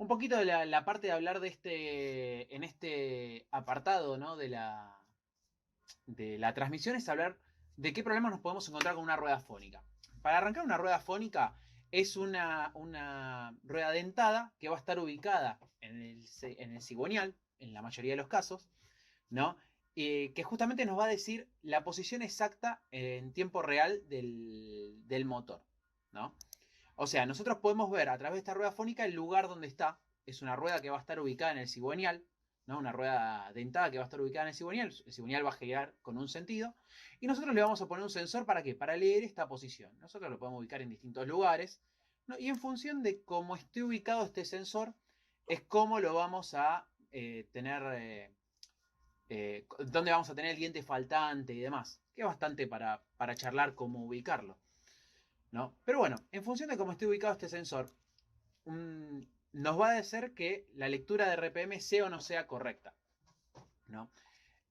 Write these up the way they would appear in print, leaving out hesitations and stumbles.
un poquito de la parte de hablar de en este apartado, ¿no? de la transmisión es hablar de qué problemas nos podemos encontrar con una rueda fónica. Para arrancar una rueda fónica es una rueda dentada que va a estar ubicada en el cigüeñal, en la mayoría de los casos, ¿no? Que justamente nos va a decir la posición exacta en tiempo real del motor, ¿no? O sea, nosotros podemos ver a través de esta rueda fónica el lugar donde está. Es una rueda que va a estar ubicada en el cigüeñal, ¿no? Una rueda dentada que va a estar ubicada en el cigüeñal. El cigüeñal va a girar con un sentido. Y nosotros le vamos a poner un sensor para qué? Para leer esta posición. Nosotros lo podemos ubicar en distintos lugares, ¿no? Y en función de cómo esté ubicado este sensor, es cómo lo vamos a tener, dónde vamos a tener el diente faltante y demás. Que es bastante para charlar cómo ubicarlo, ¿no? Pero bueno, en función de cómo esté ubicado este sensor, nos va a decir que la lectura de RPM sea o no sea correcta, ¿no?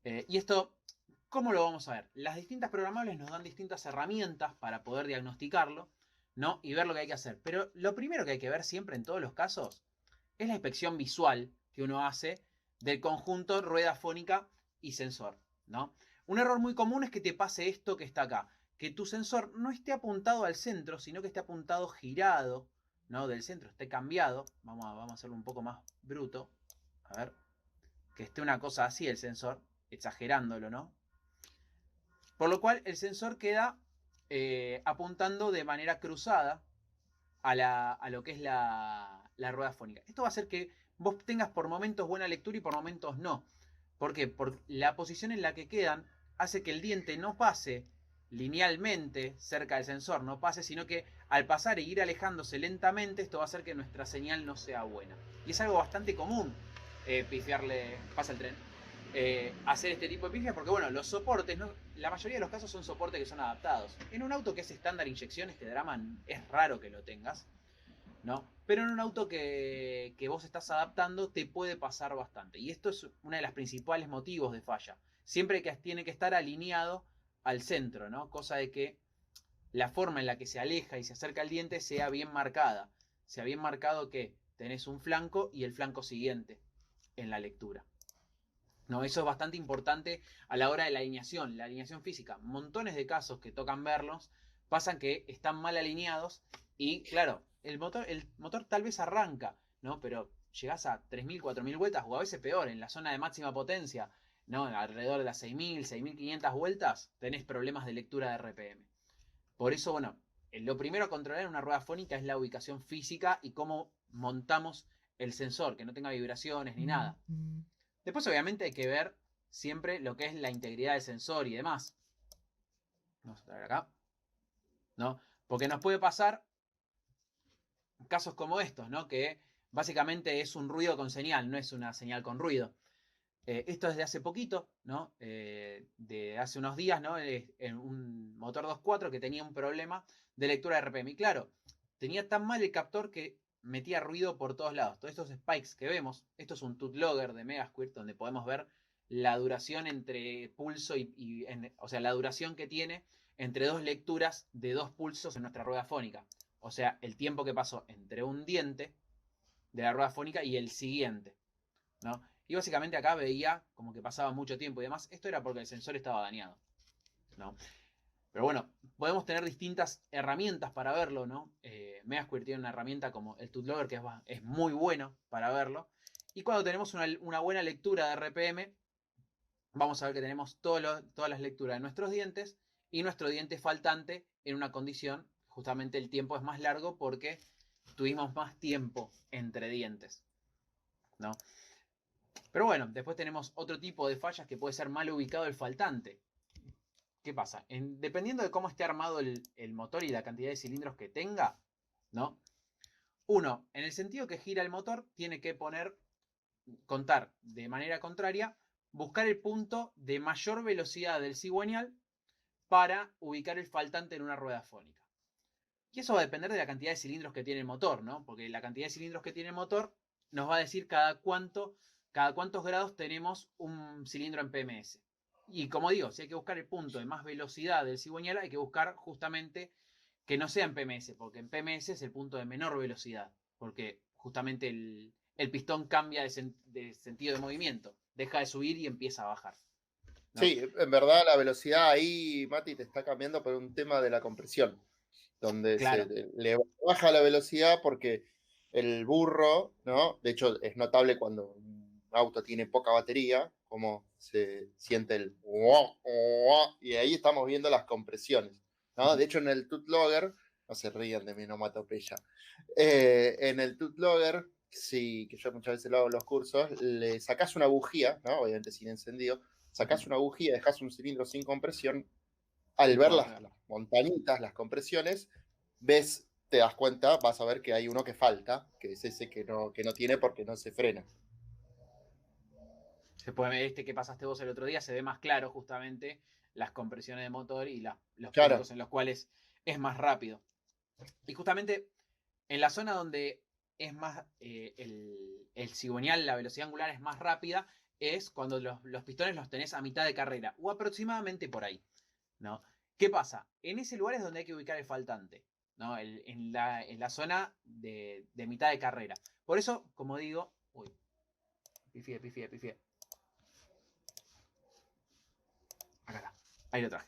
Y esto, ¿cómo lo vamos a ver? Las distintas programables nos dan distintas herramientas para poder diagnosticarlo, ¿no? Y ver lo que hay que hacer. Pero lo primero que hay que ver siempre en todos los casos es la inspección visual que uno hace del conjunto rueda fónica y sensor, ¿no? Un error muy común es que te pase esto que está acá, que tu sensor no esté apuntado al centro, sino que esté apuntado girado, ¿no? Del centro, esté cambiado. Vamos a hacerlo un poco más bruto. A ver, que esté una cosa así el sensor, exagerándolo, ¿no? Por lo cual el sensor queda apuntando de manera cruzada a lo que es la rueda fónica. Esto va a hacer que vos tengas por momentos buena lectura y por momentos no. ¿Por qué? Porque la posición en la que quedan hace que el diente no pase linealmente cerca del sensor, no pase, sino que al pasar e ir alejándose lentamente, esto va a hacer que nuestra señal no sea buena. Y es algo bastante común pifiarle, pasa el tren, hacer este tipo de pifias, porque bueno, los soportes, ¿no? La mayoría de los casos son soportes que son adaptados. En un auto que es estándar inyección, este drama es raro que lo tengas, ¿no? Pero en un auto que vos estás adaptando te puede pasar bastante. Y esto es uno de los principales motivos de falla. Siempre que tiene que estar alineado al centro, ¿no? Cosa de que la forma en la que se aleja y se acerca al diente sea bien marcada. Sea bien marcado que tenés un flanco y el flanco siguiente en la lectura. No, eso es bastante importante a la hora de la alineación física. Montones de casos que tocan verlos pasan que están mal alineados y claro, el motor tal vez arranca, ¿no? Pero llegás a 3.000, 4.000 vueltas o a veces peor, en la zona de máxima potencia, ¿no? Alrededor de las 6.000, 6.500 vueltas, tenés problemas de lectura de RPM. Por eso, bueno, lo primero a controlar en una rueda fónica es la ubicación física y cómo montamos el sensor, que no tenga vibraciones ni nada. Después, obviamente, hay que ver siempre lo que es la integridad del sensor y demás. Vamos a traer acá, ¿no? Porque nos puede pasar casos como estos, ¿no? Que básicamente es un ruido con señal, no es una señal con ruido. Esto es de hace poquito, ¿no? De hace unos días, ¿no? En un motor 2.4 que tenía un problema de lectura de RPM. Y claro, tenía tan mal el captor que metía ruido por todos lados. Todos estos spikes que vemos, esto es un tooth logger de Megasquirt, donde podemos ver la duración entre pulso o sea, la duración que tiene entre dos lecturas de dos pulsos en nuestra rueda fónica. O sea, el tiempo que pasó entre un diente de la rueda fónica y el siguiente, ¿no? Y básicamente acá veía como que pasaba mucho tiempo y demás. Esto era porque el sensor estaba dañado, ¿no? Pero bueno, podemos tener distintas herramientas para verlo, ¿no? Megasquirt tiene una herramienta como el Tooth Logger que es muy bueno para verlo. Y cuando tenemos una buena lectura de RPM, vamos a ver que tenemos todas las lecturas de nuestros dientes y nuestro diente faltante en una condición, justamente el tiempo es más largo porque tuvimos más tiempo entre dientes, ¿no? Pero bueno, después tenemos otro tipo de fallas que puede ser mal ubicado el faltante. ¿Qué pasa? Dependiendo de cómo esté armado el motor y la cantidad de cilindros que tenga, ¿no? Uno, en el sentido que gira el motor, tiene que contar de manera contraria, buscar el punto de mayor velocidad del cigüeñal para ubicar el faltante en una rueda fónica. Y eso va a depender de la cantidad de cilindros que tiene el motor, ¿no? Porque la cantidad de cilindros que tiene el motor nos va a decir cada cuántos grados tenemos un cilindro en PMS. Y como digo, si hay que buscar el punto de más velocidad del cigüeñal, hay que buscar justamente que no sea en PMS, porque en PMS es el punto de menor velocidad, porque justamente el pistón cambia de sentido de movimiento. Deja de subir y empieza a bajar, ¿no? Sí, en verdad la velocidad ahí, Mati, te está cambiando por un tema de la compresión, donde Claro. le baja la velocidad porque el burro, ¿no? De hecho, es notable cuando un auto tiene poca batería, como se siente el y ahí estamos viendo las compresiones, ¿no? De hecho, en el Tooth no se rían de mi onomatopeya, en el Tooth sí, que yo muchas veces lo hago en los cursos, le sacás una bujía, ¿no? Obviamente sin encendido, sacás una bujía, dejás un cilindro sin compresión, al ver las montañitas, las compresiones, ves, te das cuenta, vas a ver que hay uno que falta, que es ese que no tiene porque no se frena. Se puede ver que pasaste vos el otro día, se ve más claro justamente las compresiones de motor y los Claro. puntos en los cuales es más rápido. Y justamente en la zona donde es más el cigüeñal, la velocidad angular es más rápida, es cuando los pistones los tenés a mitad de carrera o aproximadamente por ahí, ¿no? ¿Qué pasa? En ese lugar es donde hay que ubicar el faltante, ¿no? En la zona de mitad de carrera. Por eso, como digo, uy, pifié. Acá está, ahí lo traje.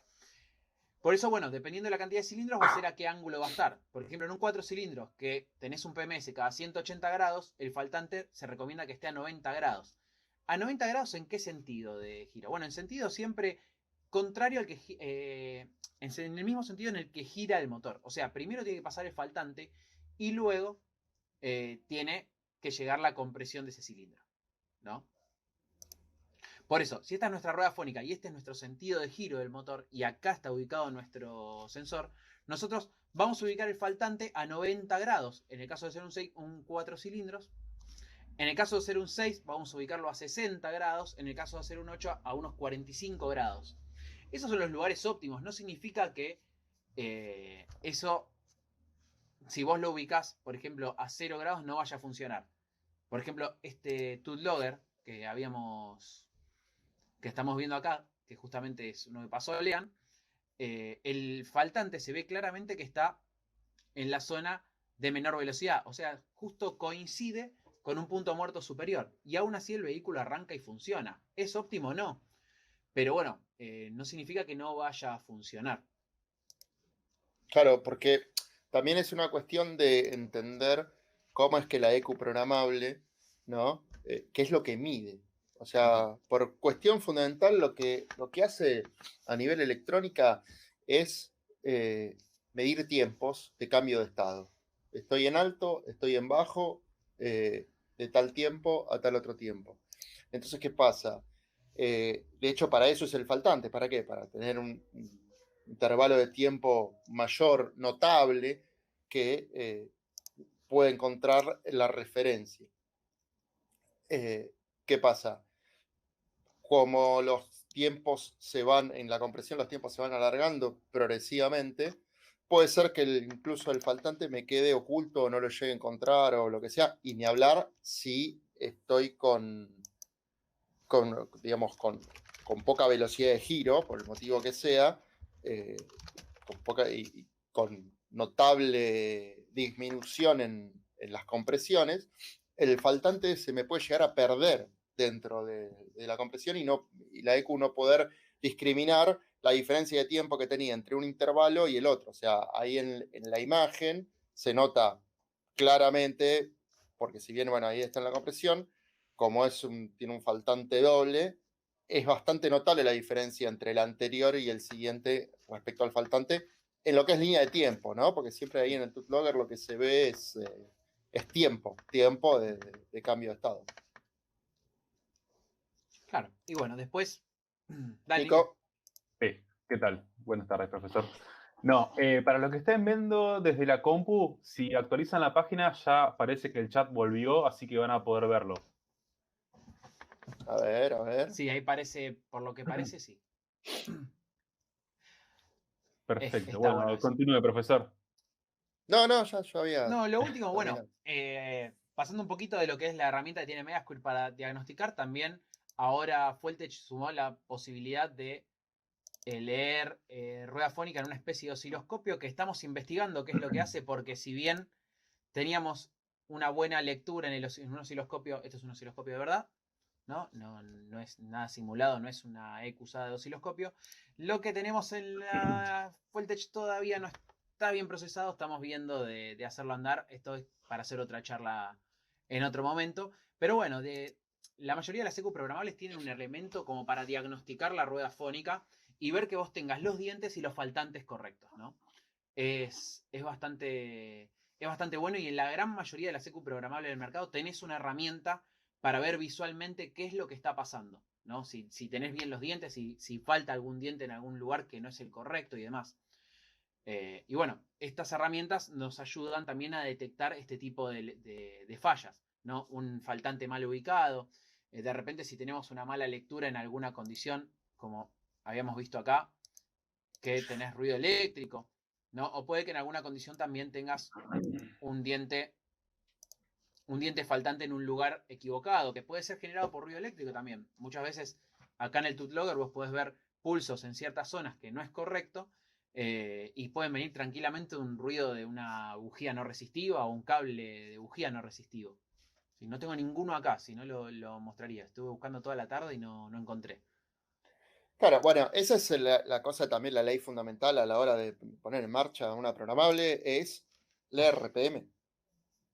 Por eso, bueno, dependiendo de la cantidad de cilindros, va a ser a qué ángulo va a estar. Por ejemplo, en un 4 cilindros que tenés un PMS cada 180 grados, el faltante se recomienda que esté a 90 grados. ¿A 90 grados en qué sentido de giro? Bueno, en sentido siempre contrario al que... en el mismo sentido en el que gira el motor. O sea, primero tiene que pasar el faltante y luego tiene que llegar la compresión de ese cilindro, ¿no? Por eso, si esta es nuestra rueda fónica y este es nuestro sentido de giro del motor y acá está ubicado nuestro sensor, nosotros vamos a ubicar el faltante a 90 grados. En el caso de ser un 4 cilindros. En el caso de ser un 6, vamos a ubicarlo a 60 grados. En el caso de ser un 8, a unos 45 grados. Esos son los lugares óptimos. No significa que eso, si vos lo ubicás, por ejemplo, a 0 grados, no vaya a funcionar. Por ejemplo, este Tooth Logger que estamos viendo acá, que justamente es uno que pasó a Lean, el faltante se ve claramente que está en la zona de menor velocidad, o sea, justo coincide con un punto muerto superior, y aún así el vehículo arranca y funciona. ¿Es óptimo? No, pero bueno, no significa que no vaya a funcionar. Claro, porque también es una cuestión de entender cómo es que la EQ programable, ¿no? ¿Qué es lo que mide? O sea, por cuestión fundamental, lo que hace a nivel electrónica es medir tiempos de cambio de estado. Estoy en alto, estoy en bajo, de tal tiempo a tal otro tiempo. Entonces, ¿qué pasa? De hecho, para eso es el faltante. ¿Para qué? Para tener un intervalo de tiempo mayor, notable, que puede encontrar la referencia. ¿Qué pasa? Como los tiempos se van, en la compresión los tiempos se van alargando progresivamente, puede ser que incluso el faltante me quede oculto o no lo llegue a encontrar o lo que sea, y ni hablar si estoy digamos, con poca velocidad de giro, por el motivo que sea, eh, con poca y con notable disminución en las compresiones, el faltante se me puede llegar a perder dentro de la compresión y la EQ no poder discriminar la diferencia de tiempo que tenía entre un intervalo y el otro. O sea, ahí en la imagen se nota claramente, porque si bien, bueno, ahí está en la compresión, como tiene un faltante doble, es bastante notable la diferencia entre el anterior y el siguiente respecto al faltante en lo que es línea de tiempo, ¿no? Porque siempre ahí en el Tooth Logger lo que se ve es tiempo de cambio de estado. Claro, y bueno, después... Dale, Nico. Nico. ¿Qué tal? Buenas tardes, profesor. No, para los que estén viendo desde la compu, si actualizan la página ya parece que el chat volvió, así que van a poder verlo. A ver. Sí, ahí parece, por lo que parece, sí. Perfecto. Está Bueno, bueno continúe, profesor. No, ya yo había. No, lo último, bueno, terminado. pasando un poquito de lo que es la herramienta que tiene Megasquiz para diagnosticar, también ahora Fueltech sumó la posibilidad de leer rueda fónica en una especie de osciloscopio que estamos investigando qué es lo que hace, porque si bien teníamos una buena lectura en un osciloscopio, esto es un osciloscopio de verdad, ¿no? No es nada simulado, no es una EQ usada de osciloscopio. Lo que tenemos en la Voltage todavía no está bien procesado, estamos viendo de hacerlo andar. Esto es para hacer otra charla en otro momento. Pero bueno, la mayoría de las EQ programables tienen un elemento como para diagnosticar la rueda fónica y ver que vos tengas los dientes y los faltantes correctos, ¿no? Es bastante bueno, y en la gran mayoría de las EQ programables del mercado tenés una herramienta para ver visualmente qué es lo que está pasando, ¿no? Si tenés bien los dientes, si falta algún diente en algún lugar que no es el correcto y demás. Y bueno, estas herramientas nos ayudan también a detectar este tipo de fallas, ¿no? Un faltante mal ubicado. De repente, si tenemos una mala lectura en alguna condición, como habíamos visto acá, que tenés ruido eléctrico, ¿no? O puede que en alguna condición también tengas un diente faltante en un lugar equivocado, que puede ser generado por ruido eléctrico también. Muchas veces acá en el Tooth Logger vos podés ver pulsos en ciertas zonas que no es correcto, y pueden venir tranquilamente un ruido de una bujía no resistiva o un cable de bujía no resistivo. Si no tengo ninguno acá, si no lo mostraría. Estuve buscando toda la tarde y no encontré. Claro, bueno, esa es la cosa también, la ley fundamental a la hora de poner en marcha una programable, es la RPM,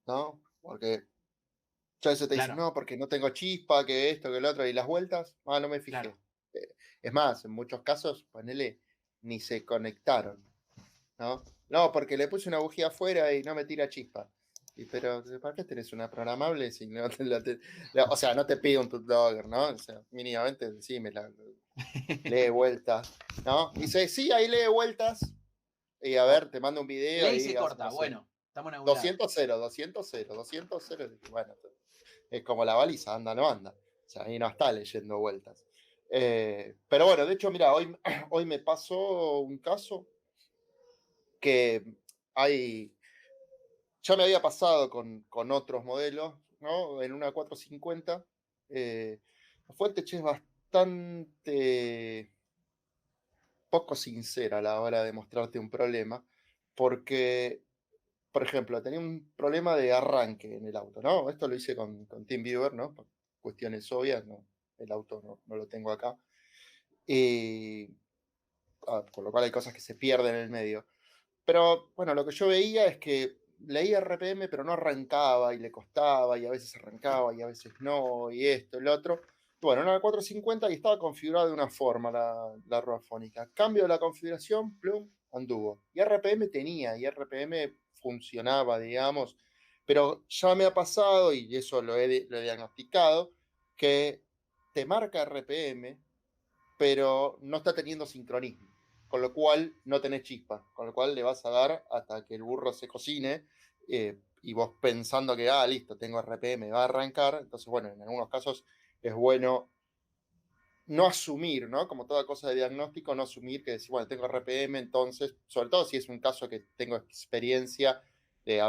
¿no? Porque muchas veces te dicen, Claro, no, porque no tengo chispa, que esto, que lo otro, y las vueltas, no me claro. fijé. Es más, en muchos casos, ponele, ni se conectaron, ¿no? No, porque le puse una bujía afuera y no me tira chispa. Pero, ¿para qué tenés una programable si no o sea, no te pido un Tooth ¿no? O sea, mínimamente decime, lee vueltas, ¿no? Dice, sí, ahí lee vueltas. Y a ver, te mando un video Ley y se hace, corta. no sé, Bueno, estamos en algún lado. 200 0, 200 0, 200 0. Bueno, es como la baliza, anda, no anda. O sea, ahí no está leyendo vueltas. Pero bueno, de hecho, mira, hoy, hoy me pasó un caso que hay, ya me había pasado con otros modelos, ¿no? En una 450, la fuente es bastante poco sincera a la hora de mostrarte un problema, porque, por ejemplo, tenía un problema de arranque en el auto, ¿no? Esto lo hice con TeamViewer, ¿no? Por cuestiones obvias, ¿no? El auto no lo tengo acá. Y, con lo cual hay cosas que se pierden en el medio. Pero bueno, lo que yo veía es que leía RPM, pero no arrancaba y le costaba, y a veces arrancaba y a veces no, y esto, el otro. Y bueno, era la 450 y estaba configurada de una forma la rueda fónica. Cambio de la configuración, plum, anduvo. Y RPM tenía, y RPM funcionaba, digamos, pero ya me ha pasado, y eso lo he diagnosticado, que te marca RPM, pero no está teniendo sincronismo, con lo cual no tenés chispa, con lo cual le vas a dar hasta que el burro se cocine, y vos pensando que, listo, tengo RPM, va a arrancar. Entonces, bueno, en algunos casos es bueno no asumir, ¿no? Como toda cosa de diagnóstico, no asumir que decir, bueno, tengo RPM, entonces, sobre todo si es un caso que tengo experiencia de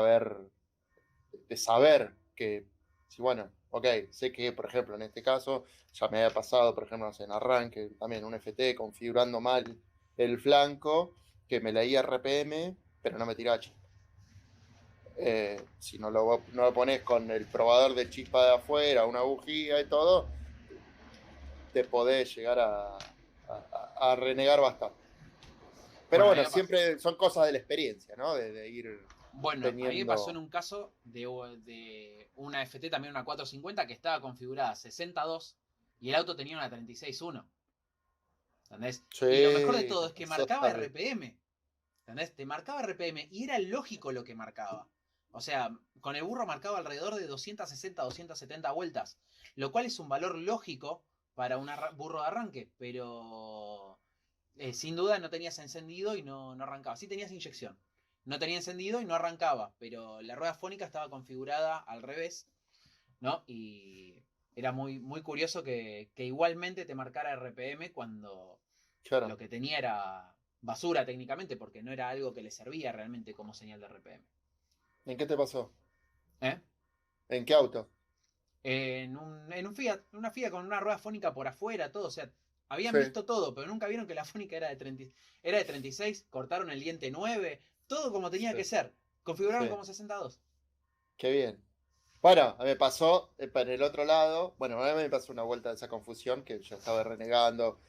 saber que, si bueno, ok, sé que, por ejemplo, en este caso, ya me había pasado, por ejemplo, no sé, en arranque, también un FT configurando mal el flanco, que me leía RPM, pero no me tiraba chispa. Si no lo pones con el probador de chispa de afuera, una bujía y todo, te podés llegar a renegar bastante. Pero Bueno, a mí bueno, me pasó. siempre son cosas de la experiencia, ¿no? De ir Bueno, a mí me pasó en teniendo. un caso de una FT, también una 450, que estaba configurada 62 y el auto tenía una 36.1. ¿Entendés? Y lo mejor de Sí, todo es que eso marcaba está. RPM. ¿Entendés? Te marcaba RPM y era lógico lo que marcaba. O sea, con el burro marcaba alrededor de 260, 270 vueltas, lo cual es un valor lógico para un burro de arranque, pero sin duda no tenías encendido y no arrancaba. Sí tenías inyección. No tenía encendido y no arrancaba, pero la rueda fónica estaba configurada al revés, ¿no? Y era muy curioso que igualmente te marcara RPM cuando Claro. lo que tenía era basura técnicamente, porque no era algo que le servía realmente como señal de RPM. ¿En qué te pasó? ¿Eh? ¿En qué auto? En un Fiat, una Fiat con una rueda fónica por afuera, todo, o sea, habían Sí, visto todo, pero nunca vieron que la fónica era de 36, cortaron el diente 9, todo como tenía sí, que ser, configuraron sí. como 62. Qué bien. Bueno, me pasó para el otro lado. Bueno, a mí me pasó una vuelta de esa confusión que yo estaba renegando.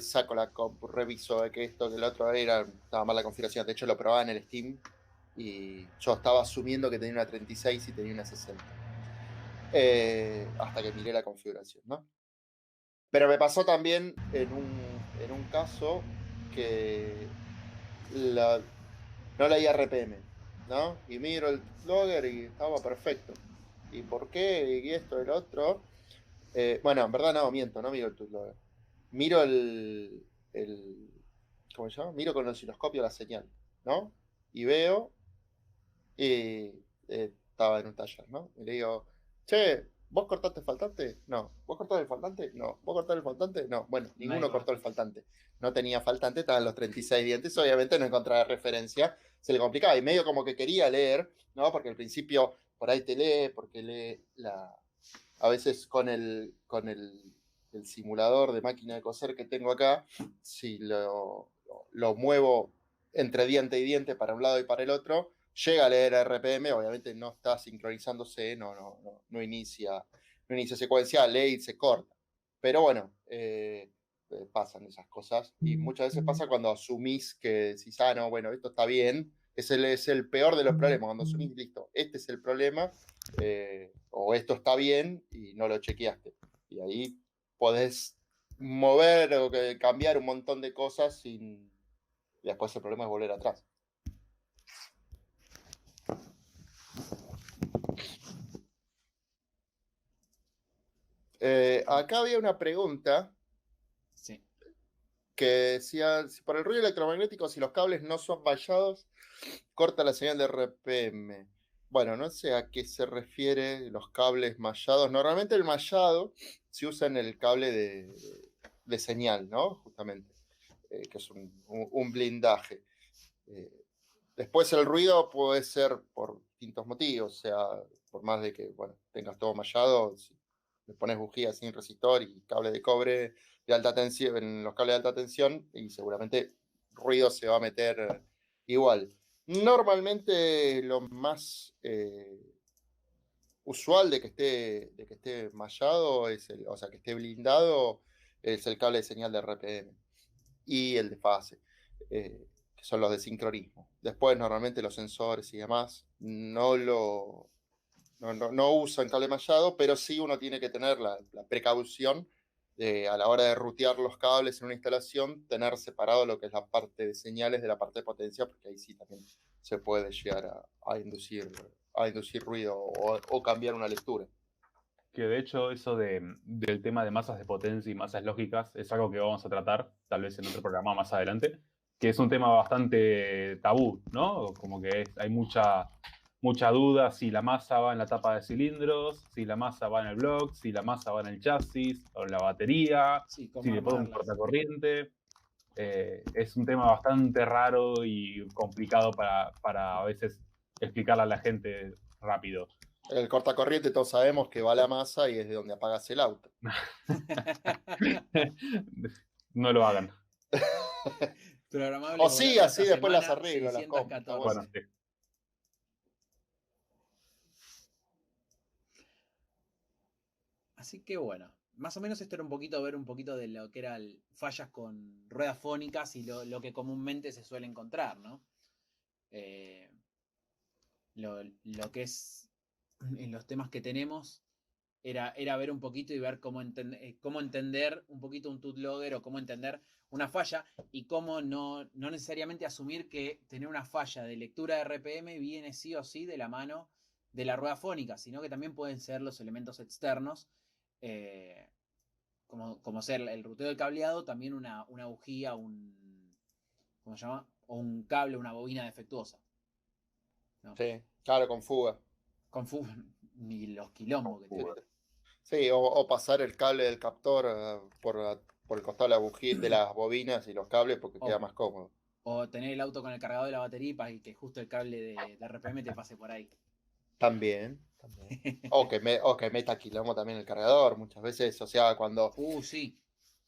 Saco la compu, reviso de que esto, que el otro estaba mal la configuración. De hecho, lo probaba en el Steam y yo estaba asumiendo que tenía una 36 y tenía una 60. Hasta que miré la configuración, ¿no? Pero me pasó también en un caso que no leía RPM, ¿no? Y miro el logger y estaba perfecto. ¿Y por qué? Y esto, el otro. Bueno, en verdad no, miento, no miro el logger. Miro ¿cómo se llama? Miro con el osciloscopio la señal, ¿no? Y veo, y estaba en un taller, ¿no? Y le digo, che, ¿vos cortaste el faltante? No. ¿Vos cortaste el faltante? No. ¿Vos cortaste el faltante? No. Bueno, ninguno cortó el faltante. No tenía faltante, estaban los 36 dientes, obviamente no encontraba referencia, se le complicaba y medio como que quería leer, ¿no? Porque al principio por ahí te lee, porque lee a veces con el simulador de máquina de coser que tengo acá, si lo muevo entre diente y diente para un lado y para el otro, llega a leer RPM, obviamente no está sincronizándose, no inicia secuencia, lee y se corta. Pero bueno, pasan esas cosas y muchas veces pasa cuando asumís que decís, no, bueno, esto está bien, es el peor de los problemas, cuando asumís, listo, este es el problema, o esto está bien y no lo chequeaste. Y ahí podés mover o cambiar un montón de cosas y después el problema es volver atrás. Acá había una pregunta que decía, si por el ruido electromagnético, si los cables no son mallados, corta la señal de RPM. Bueno, no sé a qué se refiere los cables mallados. Normalmente el mallado se usa en el cable de señal, ¿no? Justamente, que es un blindaje. Después el ruido puede ser por distintos motivos, o sea, por más de que, bueno, tengas todo mallado, si le pones bujías sin resistor y cable de cobre de alta tensión, en los cables de alta tensión, y seguramente ruido se va a meter igual. Normalmente lo más usual de que esté mallado, o sea, que esté blindado, es el cable de señal de RPM y el de fase, que son los de sincronismo. Después, normalmente los sensores y demás no usan cable mallado, pero sí uno tiene que tener la precaución de, a la hora de rutear los cables en una instalación, tener separado lo que es la parte de señales de la parte de potencia, porque ahí sí también se puede llegar a inducir ruido o cambiar una lectura. Que de hecho eso del tema de masas de potencia y masas lógicas es algo que vamos a tratar tal vez en otro programa más adelante, que es un tema bastante tabú, ¿no? Como que hay mucha duda si la masa va en la tapa de cilindros, si la masa va en el block, si la masa va en el chasis o en la batería, Sí, si le pongo un armarlas. cortacorriente. Es un tema bastante raro y complicado para a veces explicarle a la gente rápido. El cortacorriente todos sabemos que va a la masa y es de donde apagas el auto. No lo hagan. O sí, así después las arreglo, las compro. Bueno, sí. Así que bueno, más o menos esto era ver un poquito de lo que eran fallas con ruedas fónicas y lo que comúnmente se suele encontrar, ¿no? Lo que es en los temas que tenemos era ver un poquito y ver cómo entender un poquito un tooth-logger o cómo entender una falla y cómo no necesariamente asumir que tener una falla de lectura de RPM viene sí o sí de la mano de la rueda fónica, sino que también pueden ser los elementos externos, como ser el ruteo del cableado, también una bujía, ¿cómo se llama? O un cable, una bobina defectuosa, ¿no? Sí, claro, con fuga. Con fuga, ni los quilombos que tiene. Sí, o pasar el cable del captor por el costado de la bujía, de las bobinas y los cables porque queda más cómodo. O tener el auto con el cargador de la batería y que justo el cable de RPM te pase por ahí. También. O que meta quilombo también el cargador, muchas veces, o sea, cuando sí.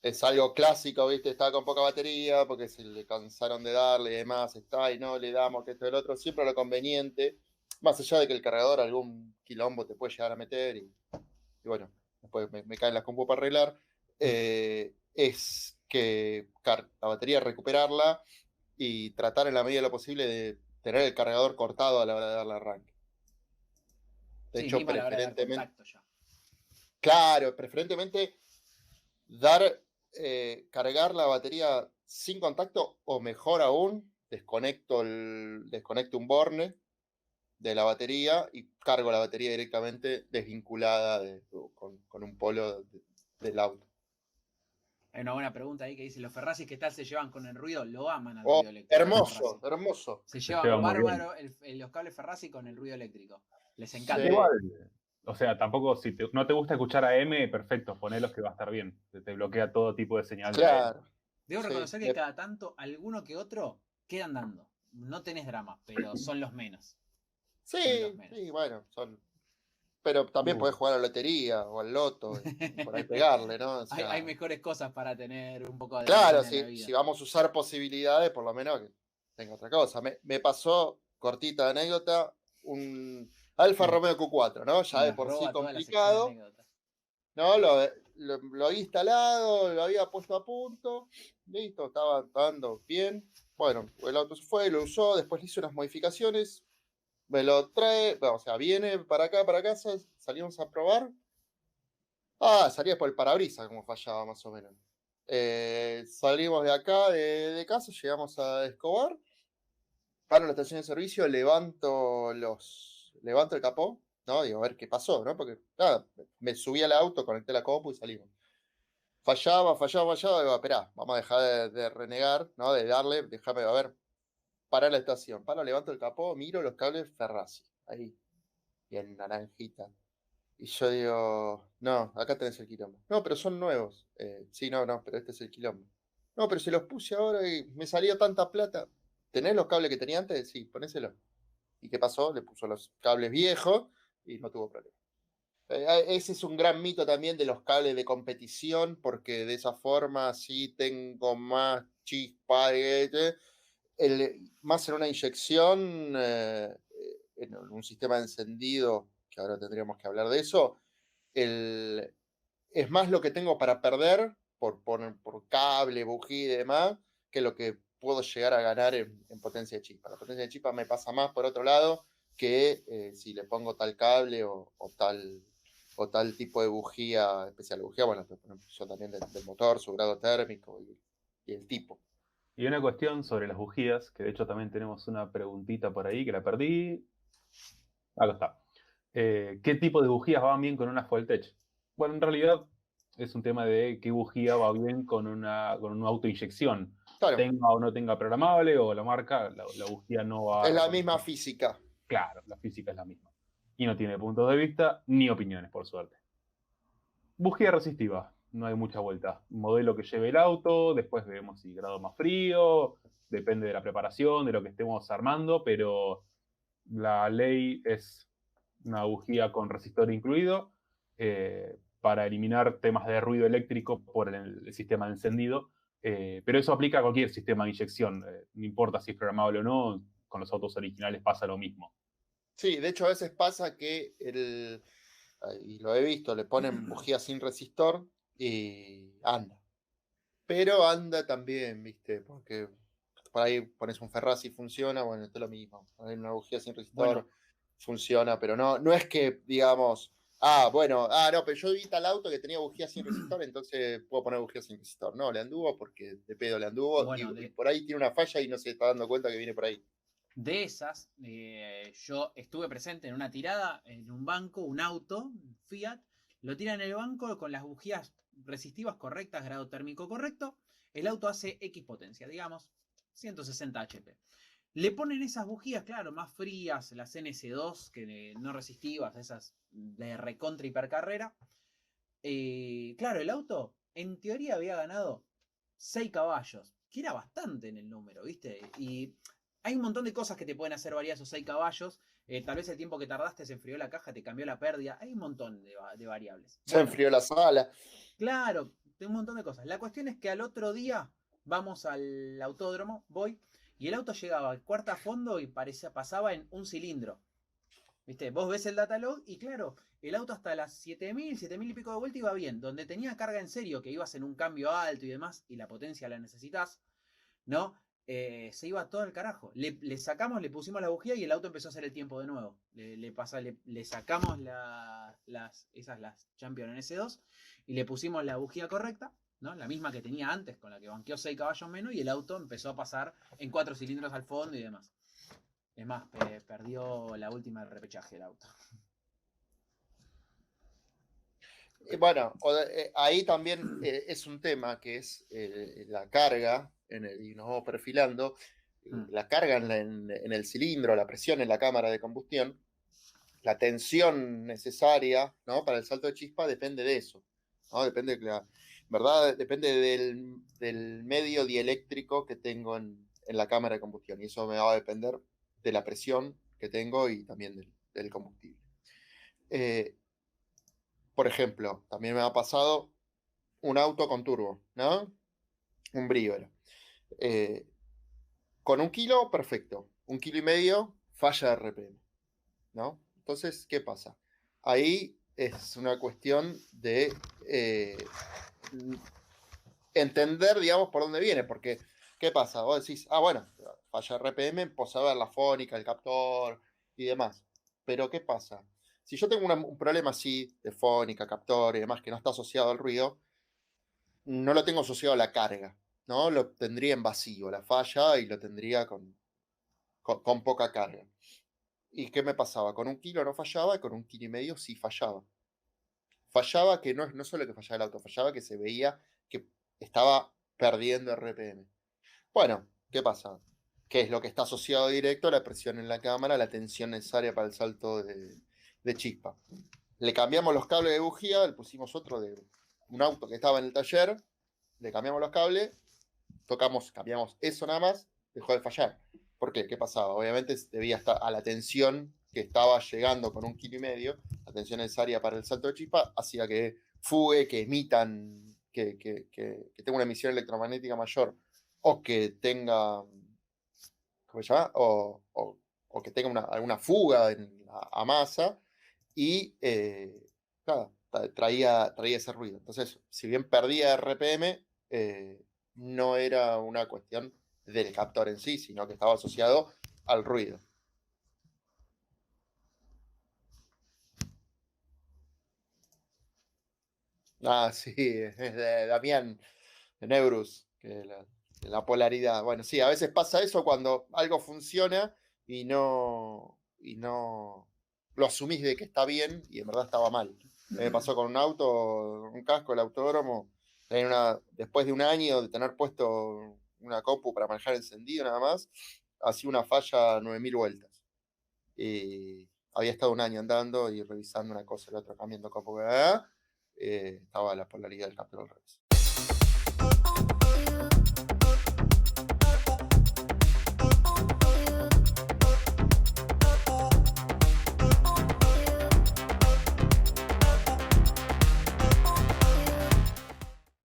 es algo clásico, ¿viste? Está con poca batería porque se le cansaron de darle y demás, está y no le damos que esto y el otro, siempre lo conveniente. más allá de que el cargador algún quilombo te puede llegar a meter y bueno, después me caen las compu para arreglar, es que la batería recuperarla y tratar en la medida de lo posible de tener el cargador cortado a la hora de darle arranque. De Sí, hecho, mismo a la hora de dar preferentemente, contacto ya. claro, preferentemente cargar la batería sin contacto o mejor aún, desconecto un borne de la batería y cargo la batería directamente desvinculada con un polo del auto. Hay una buena pregunta ahí que dice, ¿los Ferrazis qué tal se llevan con el ruido? Lo aman al Oh, ruido eléctrico. hermoso, hermoso. Se llevan muy bárbaro los cables Ferrazzi con el ruido eléctrico. Les encanta. Sí. Igual, o sea, tampoco, si no te gusta escuchar AM, perfecto, ponelos que va a estar bien. Te bloquea todo tipo de señal de AM. Claro. Debo Sí, reconocer que cada tanto, alguno que otro quedan dando. No tenés drama, pero son los menos. Son los menos. sí, bueno, pero también podés jugar a la lotería o al loto y por ahí pegarle, ¿no? O sea, hay mejores cosas para tener un poco de claro, adrenalina en la vida. si vamos a usar posibilidades, por lo menos que tenga otra cosa. Me pasó, cortita anécdota, un Alfa Romeo Q4, ¿no? Ya de Nos por sí roba toda la sección de complicado. anécdotas. ¿No? Lo había instalado, lo había puesto a punto, listo, estaba andando bien. Bueno, el auto se fue, lo usó, después le hice unas modificaciones, me lo trae, bueno, o sea, viene para acá, para casa, salimos a probar. Salía por el parabrisas como fallaba más o menos. Salimos de acá, de casa, llegamos a Escobar, paro en la estación de servicio, levanto el capó, ¿no? Digo, a ver qué pasó, ¿no? Porque, nada, me subí al auto, conecté la compu y salimos. Fallaba, digo, esperá, vamos a dejar de renegar, ¿no? De darle, déjame, a ver, para la estación. Levanto el capó, miro los cables Ferrazzi, ahí, bien naranjita. Y yo digo, no, acá tenés el quilombo. No, pero son nuevos. Sí, no, pero este es el quilombo. No, pero si los puse ahora y me salía tanta plata. ¿Tenés los cables que tenía antes? Sí, ponéselo. ¿Y qué pasó? Le puso los cables viejos y no tuvo problema. Ese es un gran mito también de los cables de competición, porque de esa forma sí tengo más chispa, más en una inyección, en un sistema de encendido, que ahora tendríamos que hablar de eso, es más lo que tengo para perder por cable, bujía y demás, que lo que puedo llegar a ganar en potencia de chispa. La potencia de chispa me pasa más por otro lado que si le pongo tal cable o tal tipo de bujía especial. Bujía, bueno, yo también del motor, su grado térmico y el tipo. Y una cuestión sobre las bujías, que de hecho también tenemos una preguntita por ahí que la perdí. Acá está. ¿Qué tipo de bujías van bien con una Fueltech? Bueno, en realidad es un tema de qué bujía va bien con una autoinyección. Claro, Tenga o no tenga programable o la marca, la bujía no va a es la reconocer. misma física. Claro, la física es la misma. Y no tiene puntos de vista ni opiniones, por suerte. Bujía resistiva, no hay mucha vuelta. Modelo que lleve el auto, después vemos si grado más frío, depende de la preparación, de lo que estemos armando, pero la ley es una bujía con resistor incluido para eliminar temas de ruido eléctrico por el sistema de encendido. Pero eso aplica a cualquier sistema de inyección, no importa si es programable o no, con los autos originales pasa lo mismo. Sí, de hecho a veces pasa que y lo he visto, le ponen bujía sin resistor y anda. Pero anda también, ¿viste? Porque por ahí pones un Ferrazzi y funciona, bueno, esto es lo mismo. Hay una bujía sin resistor, funciona, pero no es que, digamos, no, pero yo vi tal auto que tenía bujía sin resistor, entonces puedo poner bujía sin resistor. No, le anduvo porque de pedo le anduvo Bueno, y por ahí tiene una falla y no se está dando cuenta que viene por ahí. De esas, yo estuve presente en una tirada en un banco, un auto, Fiat, lo tiran en el banco con las bujías resistivas correctas, grado térmico correcto, el auto hace X potencia, digamos 160 HP. Le ponen esas bujías, claro, más frías, las NS2, que no resistivas, esas de recontra hipercarrera. Claro, el auto en teoría había ganado 6 caballos, que era bastante en el número, ¿viste? Y hay un montón de cosas que te pueden hacer variar esos 6 caballos. Tal vez el tiempo que tardaste se enfrió la caja, te cambió la pérdida. Hay un montón de variables. Se enfrió la sala. Claro, un montón de cosas. La cuestión es que al otro día vamos al autódromo, voy, y el auto llegaba al cuarto a fondo y pasaba en un cilindro. ¿Viste? Vos ves el datalog y claro, el auto hasta las 7000 y pico de vuelta iba bien. Donde tenía carga en serio, que ibas en un cambio alto y demás, y la potencia la necesitas, ¿no? Se iba todo al carajo. Le sacamos, le pusimos la bujía y el auto empezó a hacer el tiempo de nuevo. Le sacamos las Champion en S2 y le pusimos la bujía correcta, ¿no? La misma que tenía antes, con la que banqueó 6 caballos menos, y el auto empezó a pasar en 4 cilindros al fondo y demás. Es más, perdió la última del repechaje el auto. Bueno, ahí también es un tema que es la carga, y nos vamos perfilando, la carga en el cilindro, la presión en la cámara de combustión, la tensión necesaria, ¿no?, para el salto de chispa depende de eso, ¿no? Depende, ¿verdad? Depende del medio dieléctrico que tengo en la cámara de combustión, y eso me va a depender de la presión que tengo y también del combustible. Por ejemplo, también me ha pasado un auto con turbo, ¿no? Un Brio era. Con 1 kilo, perfecto. 1,5 kilos, falla de RPM, ¿no? Entonces, ¿qué pasa? Ahí es una cuestión de entender, digamos, por dónde viene, porque, ¿qué pasa? Vos decís, bueno, falla de RPM, pues a ver la fónica, el captor y demás. Pero, ¿qué pasa? Si yo tengo un problema así de fónica, captor y demás que no está asociado al ruido, no lo tengo asociado a la carga, ¿no? Lo tendría en vacío, la falla, y lo tendría con poca carga. ¿Y qué me pasaba? Con 1 kilo no fallaba, y con 1,5 kilos sí fallaba. Fallaba que no solo que fallaba el auto, fallaba que se veía que estaba perdiendo RPM. Bueno, ¿qué pasa? ¿Qué es lo que está asociado directo a la presión en la cámara, la tensión necesaria para el salto de chispa? Le cambiamos los cables de bujía, le pusimos otro de un auto que estaba en el taller, le cambiamos los cables, cambiamos eso nada más, dejó de fallar. ¿Por qué? ¿Qué pasaba? Obviamente debía estar a la tensión que estaba llegando con 1,5 kilos, la tensión necesaria para el salto de chispa, hacía que fugue, que emitan, que tenga una emisión electromagnética mayor, o que tenga, ¿cómo se llama? O que tenga alguna fuga a masa, y nada, traía ese ruido. Entonces, si bien perdía RPM, no era una cuestión del captor en sí, sino que estaba asociado al ruido. Sí, es de Damián, de Neurus, que la polaridad. Bueno, sí, a veces pasa eso cuando algo funciona y no lo asumís de que está bien y en verdad estaba mal. Me pasó con un auto, un casco, el autódromo, después de 1 año de tener puesto una compu para manejar encendido nada más, hacía una falla 9000 vueltas. Y había estado 1 año andando y revisando una cosa y la otra, cambiando compu, estaba la polaridad del captor al revés.